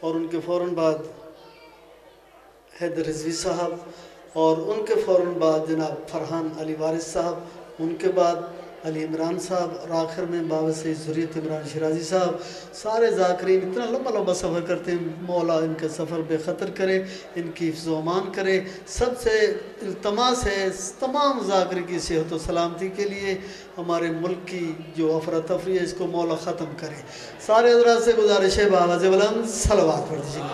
اور ان کے فوراً بعد حیدر رضوی صاحب، اور ان کے فوراً بعد جناب فرحان علی وارث صاحب، ان کے بعد علی عمران صاحب، اور آخر میں باوس ذریت عمران شیرازی صاحب۔ سارے ذاکرین اتنا لمبا لمبا سفر کرتے ہیں، مولا ان کا سفر بے خطر کرے، ان کی حفظ و امان کرے۔ سب سے التماس ہے تمام ذاکرین کی صحت و سلامتی کے لیے، ہمارے ملک کی جو افراتفری ہے اس کو مولا ختم کرے۔ سارے حضرات سے گزارش ہے بآواز بلند صلوات پڑھ دیجیے۔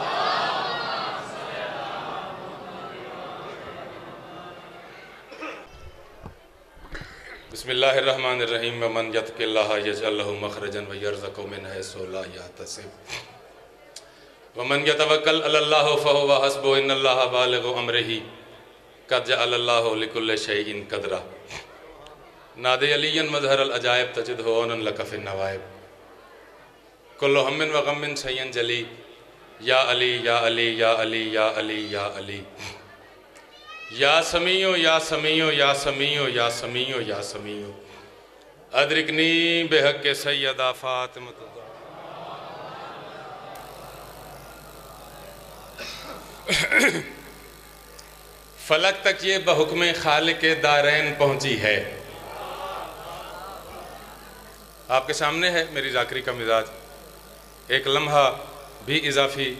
بسم اللہ الرحمن الرحیم ومن یتق اللہ یجعل لہ مخرجا ویرزقہ من حیث لا یحتسب ومن یتوکل علی اللہ فہو حسبہ ان اللہ بالغ امرہ قد جعل اللہ لکل شیء قدرا نادی علی مظہر العجائب تجدہ عونا لک فی النوائب کل ہم و غم شیء جلی یا علی یا علی یا علی یا علی یا علی یا سمیع یا سمیع یا سمیع یا سمیع یا سمیع ادرکنی بحق سیدہ فاطمہ۔ فلک تک یہ بحکم خالق دارین پہنچی ہے۔ آپ کے سامنے ہے میری ذاکری کا مزاج، ایک لمحہ بھی اضافی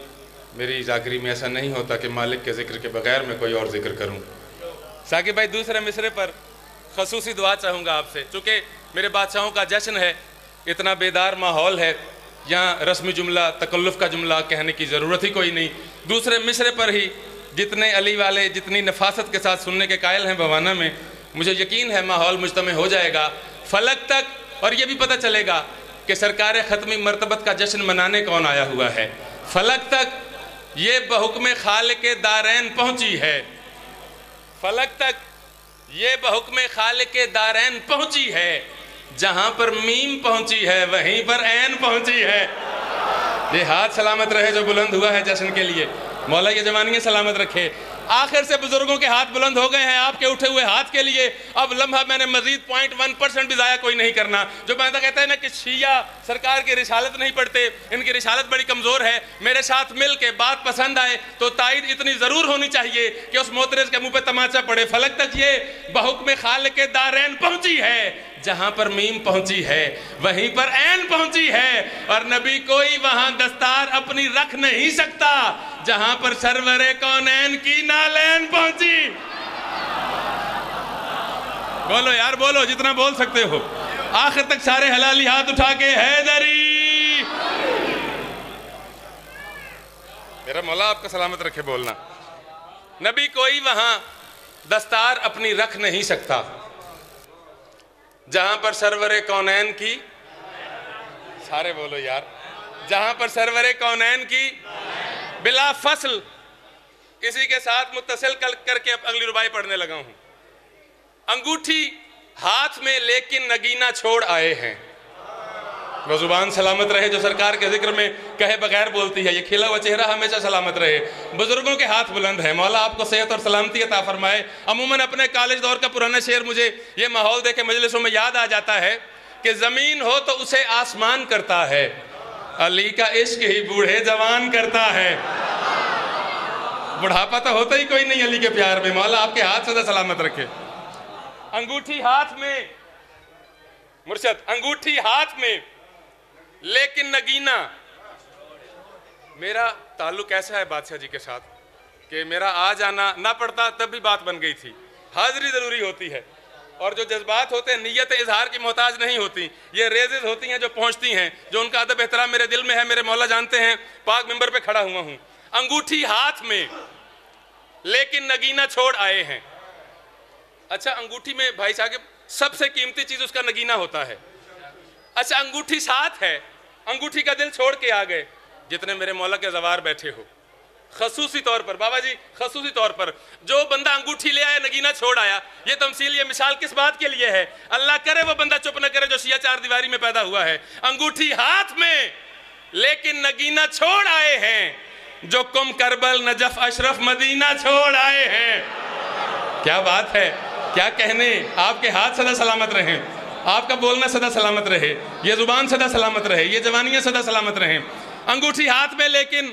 میری ذاکری میں ایسا نہیں ہوتا کہ مالک کے ذکر کے بغیر میں کوئی اور ذکر کروں۔ ثاقب بھائی دوسرے مصرے پر خصوصی دعا چاہوں گا آپ سے، چونکہ میرے بادشاہوں کا جشن ہے، اتنا بیدار ماحول ہے، یہاں رسمی جملہ تکلف کا جملہ کہنے کی ضرورت ہی کوئی نہیں۔ دوسرے مصرے پر ہی جتنے علی والے جتنی نفاست کے ساتھ سننے کے قائل ہیں بوانہ میں، مجھے یقین ہے ماحول مجتمع ہو جائے گا۔ فلک تک اور یہ بھی پتہ چلے گا کہ سرکار ختمی مرتبت کا جشن منانے کون آیا ہوا ہے۔ فلک تک یہ بحکم خالق دارین پہنچی ہے، فلک تک یہ بحکم خالق دارین پہنچی ہے، جہاں پر میم پہنچی ہے وہیں پر عین پہنچی ہے۔ یہ ہاتھ سلامت رہے جو بلند ہوا ہے جشن کے لیے، مولا یہ جوانیاں سلامت رکھے۔ آخر سے بزرگوں کے ہاتھ بلند ہو گئے ہیں آپ کے اٹھے ہوئے ہاتھ کے لیے۔ اب لمحہ میں نے مزید 0.1% بھی ضائع کوئی نہیں کرنا۔ جو بندہ کہتا ہے نا کہ شیعہ سرکار کی رسالت نہیں پڑھتے، ان کی رسالت بڑی کمزور ہے، میرے ساتھ مل کے بات پسند آئے تو تائید اتنی ضرور ہونی چاہیے کہ اس معترض کے منہ پہ تماچا پڑے۔ فلک تک یہ بحکم خالق دارین پہنچی ہے، جہاں پر میم پہنچی ہے وہیں پر عین پہنچی ہے، اور نبی کوئی وہاں دستار اپنی رکھ نہیں سکتا جہاں پر سرور کونین کی نالین پہنچی۔ بولو یار بولو جتنا بول سکتے ہو، آخر تک سارے حلالی ہاتھ اٹھا کے حیدری۔ میرا مولا آپ کا سلامت رکھے بولنا۔ نبی کوئی وہاں دستار اپنی رکھ نہیں سکتا جہاں پر سرور کونین کی، سارے بولو یار، جہاں پر سرور کونین کی بلا فصل، اسی کے ساتھ متصل کر کے اب اگلی ربائی پڑھنے لگا ہوں۔ انگوٹھی ہاتھ میں لیکن نگینہ چھوڑ آئے ہیں، وہ زبان سلامت رہے جو سرکار کے ذکر میں کہے بغیر بولتی ہے، یہ کھلا ہوا چہرہ ہمیشہ سلامت رہے۔ بزرگوں کے ہاتھ بلند ہیں، مولا آپ کو صحت اور سلامتی عطا فرمائے۔ عموماً اپنے کالج دور کا پرانا شعر مجھے یہ ماحول دیکھے مجلسوں میں یاد آ جاتا ہے کہ زمین ہو تو اسے آسمان کرتا ہے، علی کا عشق ہی بوڑھے جوان کرتا ہے۔ بڑھاپا تو ہوتا ہی کوئی نہیں علی کے پیار میں، مولا آپ کے ہاتھ سدا سلامت رکھے۔ انگوٹھی ہاتھ میں، مرشد انگوٹھی ہاتھ میں لیکن نگینہ۔ میرا تعلق ایسا ہے بادشاہ جی کے ساتھ کہ میرا آ جانا نہ پڑتا تب بھی بات بن گئی تھی، حاضری ضروری ہوتی ہے، اور جو جذبات ہوتے ہیں نیت اظہار کی محتاج نہیں ہوتی، یہ ریزز ہوتی ہیں جو پہنچتی ہیں، جو ان کا ادب احترام میرے دل میں ہے، میرے مولا جانتے ہیں، پاک منبر پہ کھڑا ہوا ہوں۔ انگوٹھی ہاتھ میں لیکن نگینہ چھوڑ آئے ہیں۔ اچھا انگوٹھی میں بھائی صاحب سب سے قیمتی چیز اس کا نگینہ ہوتا ہے۔ اچھا انگوٹھی ساتھ ہے، انگوٹھی کا دل چھوڑ کے آ گئے۔ جتنے میرے مولا کے زوار بیٹھے ہو، خصوصی طور پر بابا جی خصوصی طور پر جو بندہ انگوٹھی لے آیا نگینہ چھوڑ آیا، یہ تمثیل یہ مثال کس بات کے لیے ہے؟ اللہ کرے وہ بندہ چپ نہ کرے جو شیعہ چار دیواری میں پیدا ہوا ہے۔ انگوٹھی ہاتھ میں لیکن نگینہ چھوڑ آئے ہیں، جو کم کربل نجف اشرف مدینہ چھوڑ آئے ہیں۔ کیا بات ہے، کیا کہنے، آپ کے ہاتھ سدا سلامت رہیں، آپ کا بولنا سدا سلامت رہے، یہ زبان سدا سلامت رہے، یہ جوانیاں سدا سلامت رہیں۔ انگوٹھی ہاتھ میں لیکن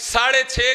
6.5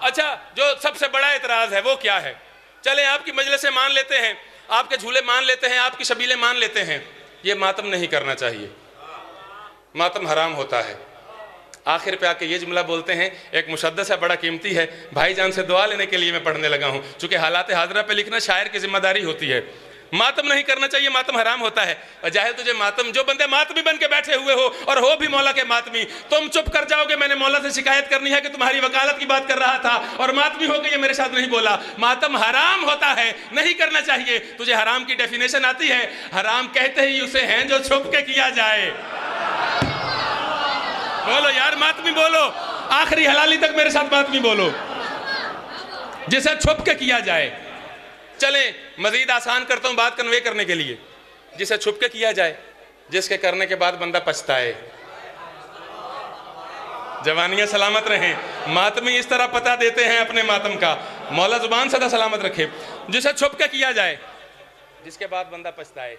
اچھا جو سب سے بڑا اعتراض ہے وہ کیا ہے؟ چلیں آپ کی مجلسیں مان لیتے ہیں، آپ کے جھولے مان لیتے ہیں، آپ کی شبیلیں مان لیتے ہیں، یہ ماتم نہیں کرنا چاہیے، ماتم حرام ہوتا ہے۔ آخر پہ آ کے یہ جملہ بولتے ہیں، ایک مشدث ہے بڑا قیمتی ہے، بھائی جان سے دعا لینے کے لیے میں پڑھنے لگا ہوں، چونکہ حالات حاضرہ پہ لکھنا شاعر کی ذمہ داری ہوتی ہے۔ ماتم نہیں کرنا چاہیے، ماتم حرام ہوتا ہے۔ اور جاہل تجھے ماتم، جو بندے ماتمی بن کے بیٹھے ہوئے ہو اور ہو بھی مولا کے ماتمی، تم چپ کر جاؤ گے میں نے مولا سے شکایت کرنی ہے کہ تمہاری وکالت کی بات کر رہا تھا اور ماتمی ہو کے یہ میرے ساتھ نہیں بولا۔ ماتم حرام ہوتا ہے، نہیں کرنا چاہیے۔ تجھے حرام کی ڈیفینیشن آتی ہے؟ حرام کہتے ہی اسے ہیں جو چھپ کے کیا جائے۔ بولو یار ماتمی بولو، آخری حلالی تک میرے ساتھ ماتمی بولو، جسے چھپ کے کیا جائے۔ چلیں مزید آسان کرتا ہوں بات کنوے کرنے کے لیے، جسے چھپ کے کیا جائے، جس کے کرنے کے بعد بندہ پچھتائے۔ جوانیاں سلامت رہیں، ماتمی اس طرح پتہ دیتے ہیں اپنے ماتم کا، مولا زبان سدا سلامت رکھے۔ جسے چھپ کے کیا جائے، جس کے بعد بندہ پچھتائے۔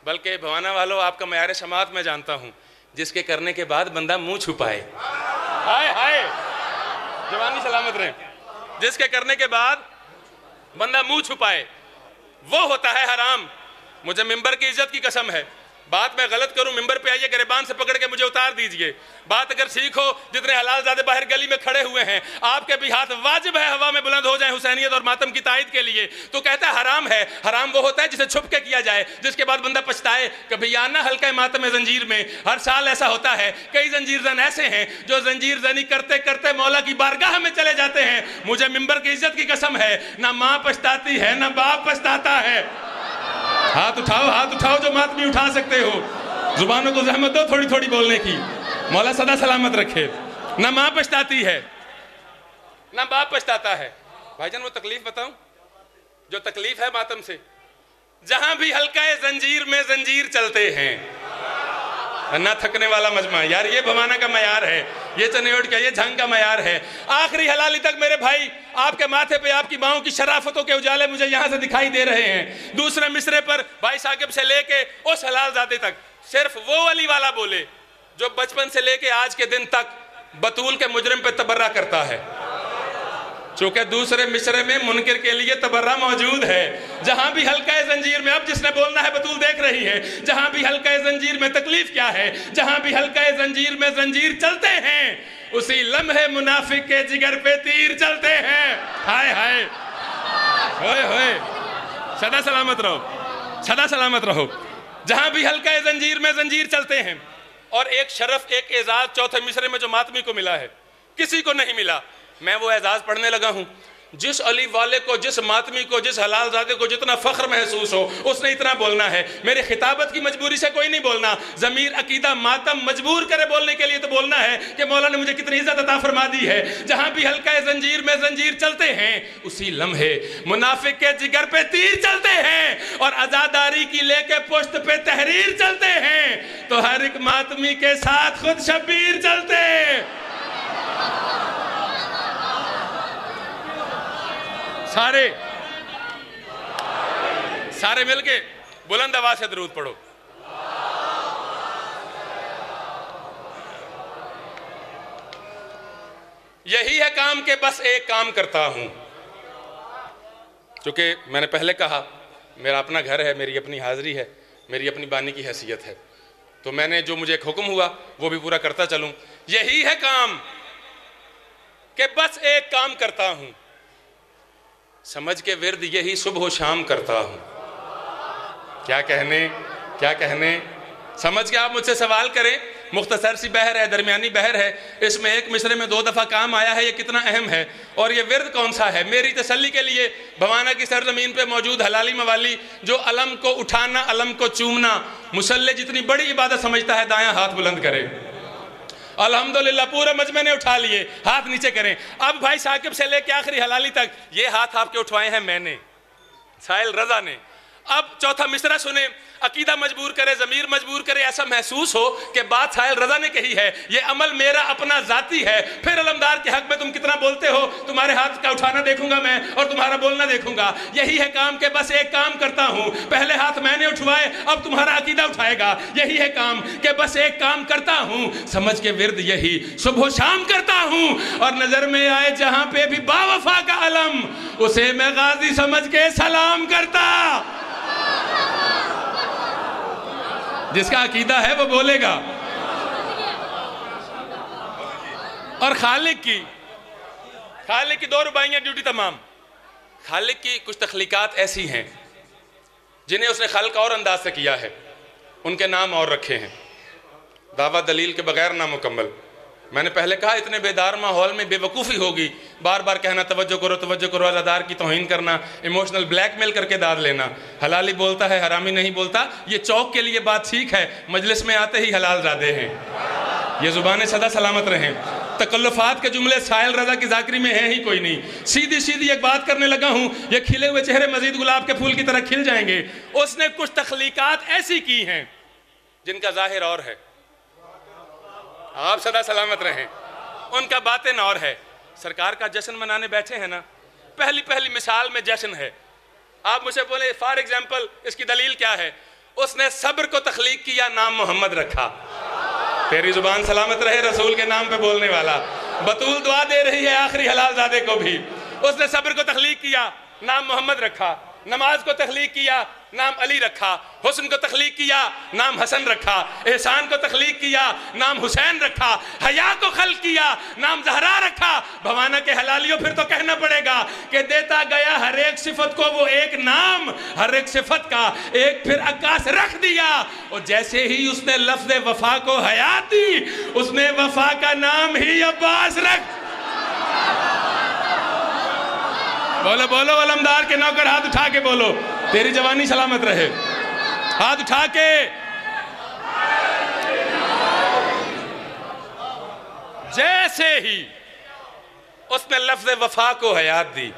بلکہ بھوانا والوں آپ کا معیار شماعت میں جانتا ہوں، جس کے کرنے کے بعد بندہ منہ چھپائے۔ ہائے ہائے، جوانی سلامت رہیں، جس کے کرنے کے بعد بندہ منہ چھپائے، وہ ہوتا ہے حرام۔ مجھے ممبر کی عزت کی قسم ہے، بات میں غلط کروں ممبر پہ آئیے گریبان سے پکڑ کے مجھے اتار دیجئے، بات اگر سیکھو جتنے حلال زادے باہر گلی میں کھڑے ہوئے ہیں، آپ کے بھی ہاتھ واجب ہے ہوا میں بلند ہو جائیں حسینیت اور ماتم کی تائید کے لیے، تو کہتا ہے حرام ہے۔ حرام وہ ہوتا ہے جسے چھپ کے کیا جائے، جس کے بعد بندہ پچھتائے۔ کبھی آنا حلقہ ماتم زنجیر میں، ہر سال ایسا ہوتا ہے، کئی زنجیر زن ایسے ہیں جو زنجیر زنی کرتے کرتے مولا کی بارگاہ میں چلے جاتے ہیں۔ مجھے ممبر کی عزت کی قسم ہے، نہ ماں پچھتاتی ہے نہ باپ پچھتاتا ہے۔ ہاتھ اٹھاؤ جو ماتمی اٹھا سکتے ہو، زبانوں کو زحمت دو تھوڑی تھوڑی بولنے کی، مولا سدا سلامت رکھے۔ نہ ماں پچھتاتی ہے نہ باپ پچھتاتا ہے۔ بھائی جان وہ تکلیف بتاؤں جو تکلیف ہے ماتم سے، جہاں بھی حلقہ زنجیر میں زنجیر چلتے ہیں، نہ تھکنے والا مجمع، یار یہ بھوانا کا معیار ہے، یہ چنیوٹ کا، یہ جھنگ کا معیار ہے۔ آخری حلالی تک میرے بھائی، آپ کے ماتھے پہ آپ کی باؤں کی شرافتوں کے اجالے مجھے یہاں سے دکھائی دے رہے ہیں۔ دوسرے مصرے پر بھائی ثاقب سے لے کے اس حلال زادے تک صرف وہ علی والا بولے جو بچپن سے لے کے آج کے دن تک بطول کے مجرم پہ تبرہ کرتا ہے، چونکہ دوسرے مصرے میں منکر کے لیے تبرہ موجود ہے۔ جہاں بھی حلقہ زنجیر میں، اب جس نے بولنا ہے بطول دیکھ رہی ہے، جہاں بھی حلقہ زنجیر میں تکلیف کیا ہے، جہاں بھی حلقہ زنجیر میں زنجیر چلتے ہیں، اسی لمحے منافق کے جگر پہ تیر چلتے ہیں۔ ہائے ہائے ہوئے ہوئے، سدا سلامت رہو، سدا سلامت رہو۔ جہاں بھی حلقہ زنجیر میں زنجیر چلتے ہیں، اور ایک شرف، ایک اعزاز چوتھے مصرے میں جو ماتمی کو ملا ہے، کسی کو نہیں ملا۔ میں وہ اعزاز پڑھنے لگا ہوں، جس علی والے کو، جس ماتمی کو، جس حلال زادے کو جتنا فخر محسوس ہو، اس نے اتنا بولنا ہے۔ میرے خطابت کی مجبوری سے کوئی نہیں بولنا، ضمیر عقیدہ ماتم مجبور کرے بولنے کے لیے تو بولنا ہے کہ مولا نے مجھے کتنی عزت عطا فرما دی ہے۔ جہاں بھی حلقہ زنجیر میں زنجیر چلتے ہیں، اسی لمحے منافق کے جگر پہ تیر چلتے ہیں، اور عزاداری کی لے کے پشت پہ تحریر چلتے ہیں، تو ہر ایک ماتمی کے ساتھ خود شبیر چلتے ہیں۔ سارے مل کے بلند آواز سے درود پڑھو۔ یہی ہے کام کہ بس ایک کام کرتا ہوں۔ چونکہ میں نے پہلے کہا میرا اپنا گھر ہے، میری اپنی حاضری ہے، میری اپنی بانی کی حیثیت ہے، تو میں نے جو مجھے ایک حکم ہوا وہ بھی پورا کرتا چلوں۔ یہی ہے کام کہ بس ایک کام کرتا ہوں، سمجھ کے ورد یہی صبح و شام کرتا ہوں۔ کیا کہنے، سمجھ کے آپ مجھ سے سوال کریں، مختصر سی بحر ہے، درمیانی بحر ہے، اس میں ایک مصرے میں 2 دفعہ کام آیا ہے، یہ کتنا اہم ہے، اور یہ ورد کون سا ہے؟ میری تسلی کے لیے بھوانا کی سرزمین پہ موجود حلالی موالی، جو علم کو اٹھانا، علم کو چومنا مسلح جتنی بڑی عبادت سمجھتا ہے، دایاں ہاتھ بلند کرے۔ الحمدللہ پورے مجمع نے اٹھا لیے، ہاتھ نیچے کریں۔ اب بھائی ثاقب سے لے کے آخری حلالی تک یہ ہاتھ آپ کے اٹھوائے ہیں میں نے، سائل رضا نے۔ اب چوتھا مصرع سنیں، عقیدہ مجبور کرے، ضمیر مجبور کرے، ایسا محسوس ہو کہ بات ساحل رضا نے کہی ہے، یہ عمل میرا اپنا ذاتی ہے، پھر علمدار کے حق میں تم کتنا بولتے ہو، تمہارے ہاتھ کا اٹھانا دیکھوں گا میں اور تمہارا بولنا دیکھوں گا۔ یہی ہے کام کہ بس ایک کام کرتا ہوں، پہلے ہاتھ میں نے اٹھوائے، اب تمہارا عقیدہ اٹھائے گا۔ یہی ہے کام کہ بس ایک کام کرتا ہوں، سمجھ کے ورد یہی صبح و شام کرتا ہوں، اور نظر میں آئے جہاں پہ بھی با وفا کا علم، اسے میں غازی سمجھ کے سلام کرتا۔ جس کا عقیدہ ہے وہ بولے گا۔ اور خالق کی 2 رباعیاں ڈیوٹی تمام۔ خالق کی کچھ تخلیقات ایسی ہیں جنہیں اس نے خلق اور انداز سے کیا ہے، ان کے نام اور رکھے ہیں، دعویٰ دلیل کے بغیر نامکمل۔ میں نے پہلے کہا اتنے بیدار ماحول میں بے وقوفی ہوگی، بار بار کہنا توجہ کرو، عزادار کی توہین کرنا، ایموشنل بلیک میل کر کے داد لینا، حلالی بولتا ہے حرامی نہیں بولتا۔ یہ چوک کے لیے بات ٹھیک ہے، مجلس میں آتے ہی حلال زادے ہیں، یہ زبانیں سدا سلامت رہیں۔ تکلفات کے جملے ساحل رضا کی ذاکری میں ہیں ہی کوئی نہیں۔ سیدھی ایک بات کرنے لگا ہوں، یہ کھلے ہوئے چہرے مزید گلاب کے پھول کی طرح کھل جائیں گے۔ اس نے کچھ تخلیقات ایسی کی ہیں جن کا ظاہر اور ہے، آپ سدا سلامت رہیں، ان کا باطن اور ہے۔ سرکار کا جشن منانے بیٹھے ہیں نا، پہلی مثال میں جشن ہے۔ آپ مجھے بولے فار ایگزامپل اس کی دلیل کیا ہے؟ اس نے صبر کو تخلیق کیا، نام محمد رکھا۔ تیری زبان سلامت رہے رسول کے نام پہ بولنے والا۔ بطول دعا دے رہی ہے آخری حلال زادے کو بھی۔ اس نے صبر کو تخلیق کیا، نام محمد رکھا۔ نماز کو تخلیق کیا، نام علی رکھا۔ حسن کو تخلیق کیا، نام حسن رکھا۔ احسان کو تخلیق کیا، نام حسین رکھا۔ حیا کو خلق کیا، نام زہرا رکھا۔ بھوانا کے حلالیوں پھر تو کہنا پڑے گا کہ دیتا گیا ہر ایک صفت کو وہ ایک نام، ہر ایک صفت کا ایک پھر عکاس رکھ دیا۔ اور جیسے ہی اس نے لفظ وفا کو حیات دی، اس نے وفا کا نام ہی عباس رکھ۔ بولو علمدار کے نوکر، ہاتھ اٹھا کے بولو، تیری جوانی سلامت رہے، ہاتھ اٹھا کے۔ جیسے ہی اس نے لفظ وفا کو حیات دی،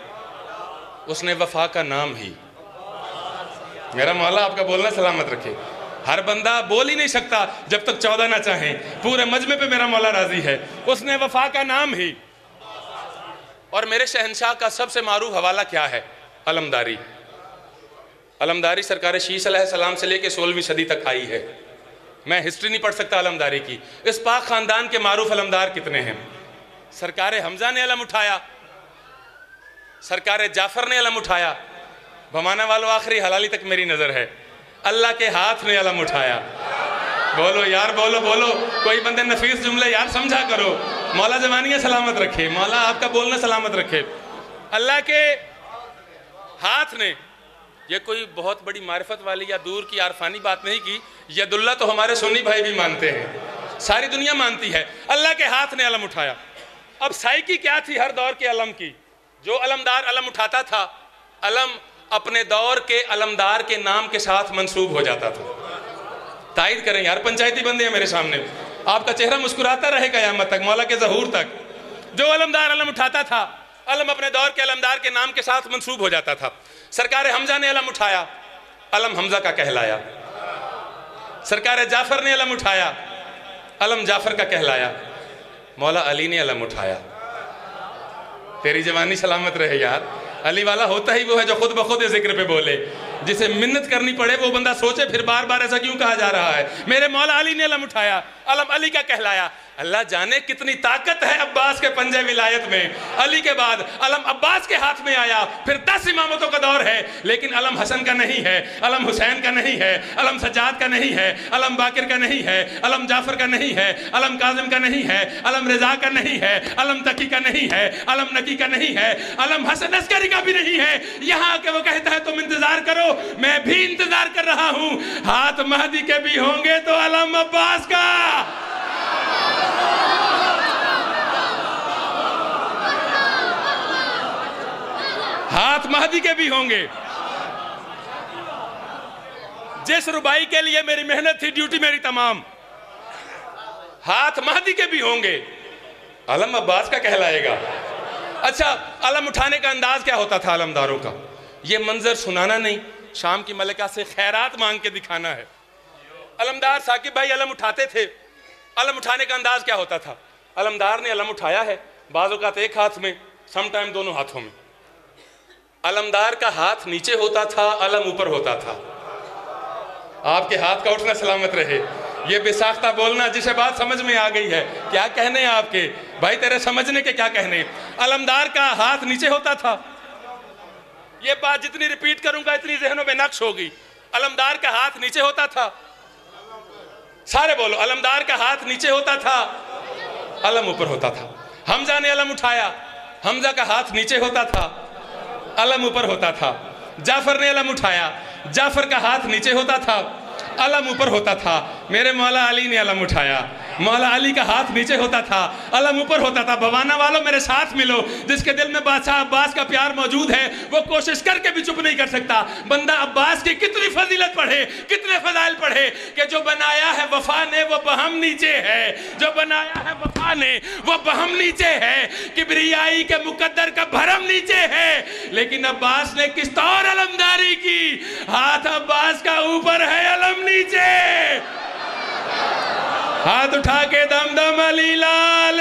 اس نے وفا کا نام ہی۔ میرا مولا آپ کا بولنا سلامت رکھے۔ ہر بندہ بول ہی نہیں سکتا جب تک 14 نہ چاہیں، پورے مجمع پہ میرا مولا راضی ہے۔ اس نے وفا کا نام ہی۔ اور میرے شہنشاہ کا سب سے معروف حوالہ کیا ہے؟ علمداری۔ علمداری سرکار شیش علیہ السلام سے لے کے 16ویں صدی تک آئی ہے۔ میں ہسٹری نہیں پڑھ سکتا علمداری کی۔ اس پاک خاندان کے معروف علمدار کتنے ہیں؟ سرکار حمزہ نے علم اٹھایا، سرکار جعفر نے علم اٹھایا، بھمانا والوں آخری حلالی تک میری نظر ہے، اللہ کے ہاتھ نے علم اٹھایا۔ بولو یار، بولو کوئی بندے نفیس جملے یار سمجھا کرو۔ مولا زمانیہ سلامت رکھے، مولا آپ کا بولنا سلامت رکھے۔ اللہ کے ہاتھ نے، یہ کوئی بہت بڑی معرفت والی یا دور کی عارفانی بات نہیں کی، ید اللہ تو ہمارے سنی بھائی بھی مانتے ہیں، ساری دنیا مانتی ہے۔ اللہ کے ہاتھ نے علم اٹھایا۔ اب سائیکی کیا تھی ہر دور کے علم کی؟ جو علمدار علم اٹھاتا تھا، علم اپنے دور کے علمدار کے نام کے ساتھ منسوب ہو جاتا تھا۔ تائید کریں یار، پنچایتی بندے ہیں میرے سامنے، آپ کا چہرہ مسکراتا رہے قیامت تک، مولا کے ظہور تک۔ جو علمدار علم اٹھاتا تھا، علم اپنے دور کے علمدار کے نام کے ساتھ منسوب ہو جاتا تھا۔ سرکار حمزہ نے علم اٹھایا، علم حمزہ کا کہلایا۔ سرکار جعفر نے علم اٹھایا، علم جعفر کا کہلایا۔ مولا علی نے علم اٹھایا۔ تیری جوانی سلامت رہے یار۔ علی والا ہوتا ہی وہ ہے جو خود بخود ذکر پہ بولے، جسے منت کرنی پڑے وہ بندہ سوچے پھر بار بار ایسا کیوں کہا جا رہا ہے۔ میرے مولا علی نے علم اٹھایا، علم علی کا کہلایا۔ اللہ جانے کتنی طاقت ہے عباس کے پنجے ولایت میں۔ علی کے بعد علم عباس کے ہاتھ میں آیا، پھر 10 امامتوں کا دور ہے، لیکن علم حسن کا نہیں ہے، علم حسین کا نہیں ہے، علم سجاد کا نہیں ہے، علم باقر کا نہیں ہے، علم جعفر کا نہیں ہے، علم کاظم کا نہیں ہے، علم رضا کا نہیں ہے، علم تقی کا نہیں ہے، علم نقی کا نہیں ہے، علم حسن عسکری کا بھی نہیں ہے۔ یہاں کہ وہ کہتا ہے تم انتظار کرو، میں بھی انتظار کر رہا ہوں۔ ہاتھ مہدی کے بھی ہوں گے تو علم عباس کا۔ ہاتھ مہدی کے بھی ہوں گے۔ جس ربائی کے لیے میری محنت تھی، ڈیوٹی میری تمام، ہاتھ مہدی کے بھی ہوں گے، علم عباس کا کہلائے گا۔ اچھا، علم اٹھانے کا انداز کیا ہوتا تھا علمداروں کا؟ یہ منظر سنانا نہیں، شام کی ملکہ سے خیرات مانگ کے دکھانا ہے۔ علمدار ثاقب بھائی علم اٹھاتے تھے، علم اٹھانے کا انداز کیا ہوتا تھا؟ علمدار نے علم اٹھایا ہے، بعض اوقات ایک ہاتھ میں، سم ٹائم دونوں ہاتھوں میں۔ علمدار کا ہاتھ نیچے ہوتا تھا، علم اوپر ہوتا تھا۔ آپ کے ہاتھ کا اٹھنا سلامت رہے۔ یہ بے ساختہ بولنا جسے بات سمجھ میں آ گئی ہے، کیا کہنے ہیں آپ کے بھائی، تیرے سمجھنے کے کیا کہنے ہیں؟ علمدار کا ہاتھ نیچے ہوتا تھا۔ یہ بات جتنی ریپیٹ کروں گا اتنی ذہنوں میں نقش ہوگی۔ علمدار کا ہاتھ نیچے ہوتا تھا، سارے بولو، علمدار کا ہاتھ نیچے ہوتا تھا، علم اوپر ہوتا تھا۔ حمزہ نے علم اٹھایا، حمزہ کا ہاتھ نیچے ہوتا تھا، علم اوپر ہوتا تھا۔ جعفر نے علم اٹھایا، جعفر کا ہاتھ نیچے ہوتا تھا، علم اوپر ہوتا تھا۔ میرے مولا علی نے علم اٹھایا، مولا علی کا ہاتھ نیچے ہوتا تھا، علم اوپر ہوتا تھا۔ بوانا والوں میرے ساتھ ملو، جس کے دل میں بادشاہ عباس کا پیار موجود ہے وہ کوشش کر کے بھی چپ نہیں کر سکتا۔ بندہ عباس کی کتنی فضیلت پڑھے، کتنے فضائل پڑھے کہ جو بنایا ہے وفا نے وہ بہم نیچے ہے، جو بنایا ہے وفا نے وہ بہم نیچے ہے، کبریائی کے مقدر کا بھرم نیچے ہے۔ لیکن عباس نے کس طور علمداری کی؟ ہاتھ عباس کا اوپر ہے، علم نیچے۔ ہاتھ اٹھا کے دم دم علی لال